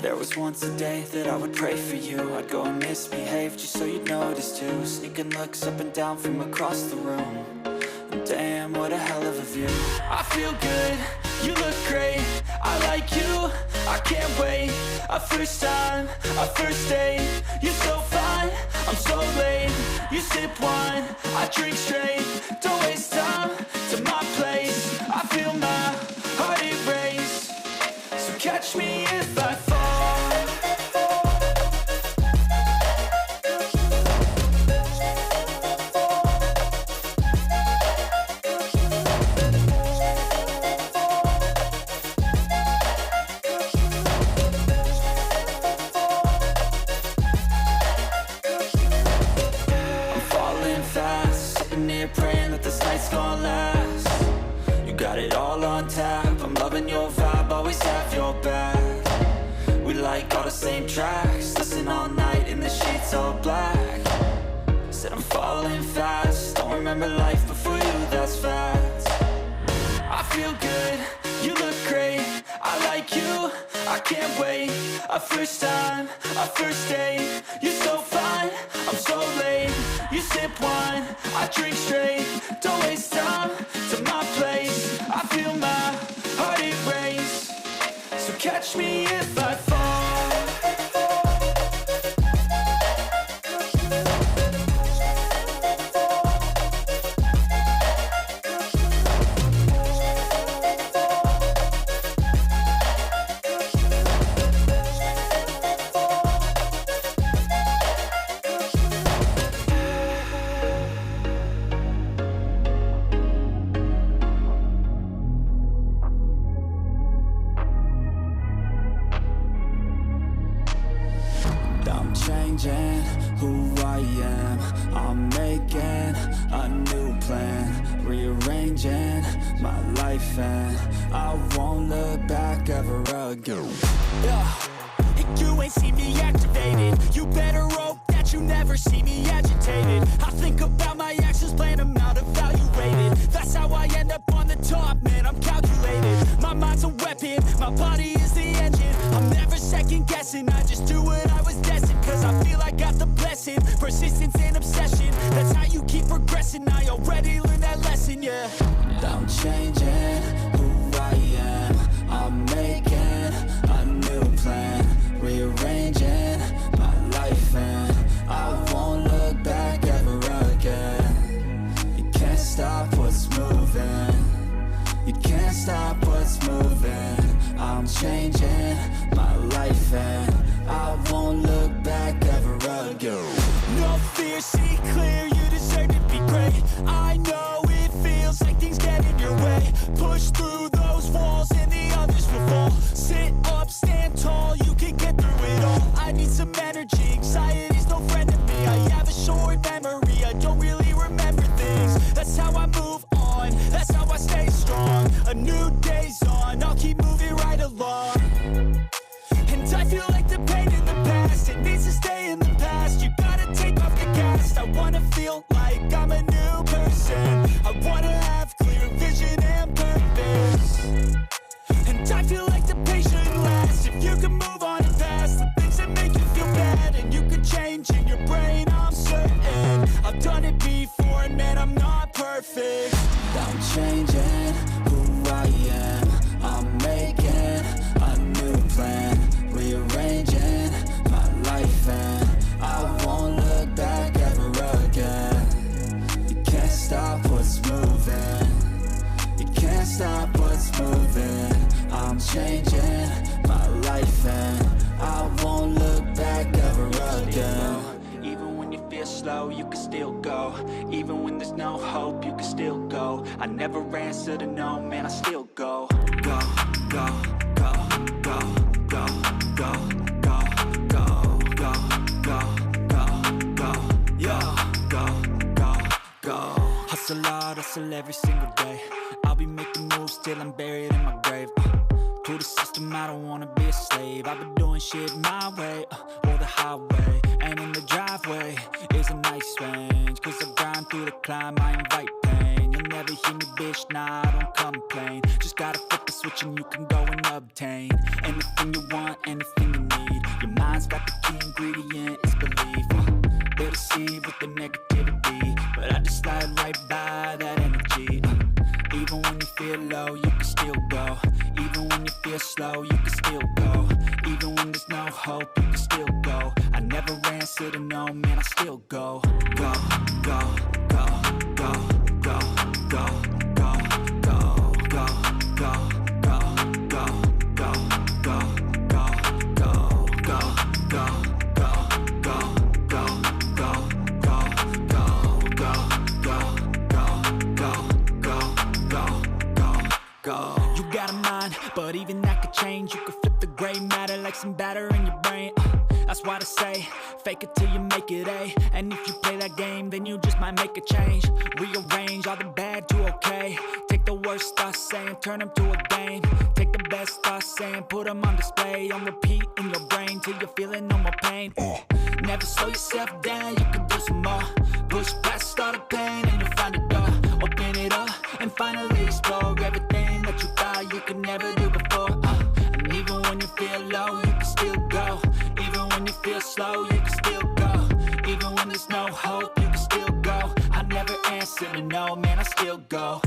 There was once a day that I would pray for you. I'd go and misbehave just so you'd notice too. Sneaking looks up and down from across the room. And damn, what a hell of a view. I feel good, you look great, I like you, I can't wait. A first time, a first date, you're so fine, I'm so late. You sip wine, I drink straight, don't waste time to my place. I feel my heart erase, so catch me if I fall. Praying that this night's gonna last. You got it all on tap, I'm loving your vibe, always have your back. We like all the same tracks, listen all night in the sheets all black. Said I'm falling fast, don't remember life before you, that's facts. I feel good, you look great, I like you, I can't wait. A first time, a first date, you're so fine, I'm so late. You sip wine, I drink straight, don't waste time to my place. I feel my heart erase, so catch me if I fall. Changing who I am, I'm making a new plan, rearranging my life and I won't look back ever again. And you ain't see me activated, you better hope that you never see me agitated. I think about my actions, plan them out, evaluated. That's how I end up on the top, man, I'm calculated. My mind's a weapon, my body is the engine. I'm never second guessing, I just do what I was destined. Cause I feel I got the blessing, persistence and obsession. That's how you keep progressing, I already learned that lesson, yeah. I'm changing who I am, I'm making a new plan, rearranging my life and I won't look back ever again. You can't stop what's moving, you can't stop what's moving. I'm changing my life and I won't look back ever again. No fear, see clear, you deserve to be great. I know it feels like things get in your way. Push through those walls and the others will fall. Sit up, stand tall, you can get through it all. I need some energy, anxiety's no friend to me. I have a short memory, I don't really remember things. That's how I move on, that's how I stay strong. A new day's on, I'll keep moving right along. And I feel like the pain in the past, it needs to stay in the past. You gotta take off the cast. I wanna feel like I'm a new person. I wanna have clear vision and purpose. And I feel like the pain shouldn't last. If you can move on and past the things that make you feel bad, and you can change in your brain, I'm certain. I've done it before and man, I'm not perfect. I'm changing who I am, I'm making a new plan, rearranging my life and I won't look back ever again. You can't stop what's moving, you can't stop what's moving. I'm changing my life and I won't look back ever again. Even when you feel slow, you can still go. Even when there's no hope, you can still go. I never answer to no, man, I still go. Go, go, go, go, go, go, go, go, go, go, go, go, yo, go, go, go. Hustle hard, hustle every single day. I'll be making moves till I'm buried in my grave. To the system, I don't wanna be a slave. I've been doing shit my way, or the highway. And in the driveway is a nice range. Cause I grind through the climb, I invite pain. You'll never hear me, bitch, nah, I don't complain. Just gotta flip the switch and you can go and obtain anything you want, anything you need. mind's got the key ingredient, it's belief. They'll deceive with the negativity, but I just slide right by that energy. Even when you feel low, you can still go. Even when you feel slow, you can still go. Even when there's no hope, you can still go. I never answer to no, man, I still go. Go, go, go, go, go, go, go, go, go, go, go, go, go, go, go, go, go, go. You got a mind, but even that could change. You could flip the gray matter like some batter in your brain. That's why I say, fake it till you make it A. And if you play that game, then you just might make a change. Rearrange all the bad to okay. Take the worst thoughts saying, turn them to a game. Take the best thoughts saying, put them on display. On repeat in your brain till you're feeling no more pain. Never slow yourself down, you can do some more. Push past all the pain and you'll find a door. Open it up and finally explore everything that you thought you could never do before. And even when you feel low, you can still go. Even when you feel slow, you can still go. Even when there's no hope, you can still go. I never answer to no, man, I still go.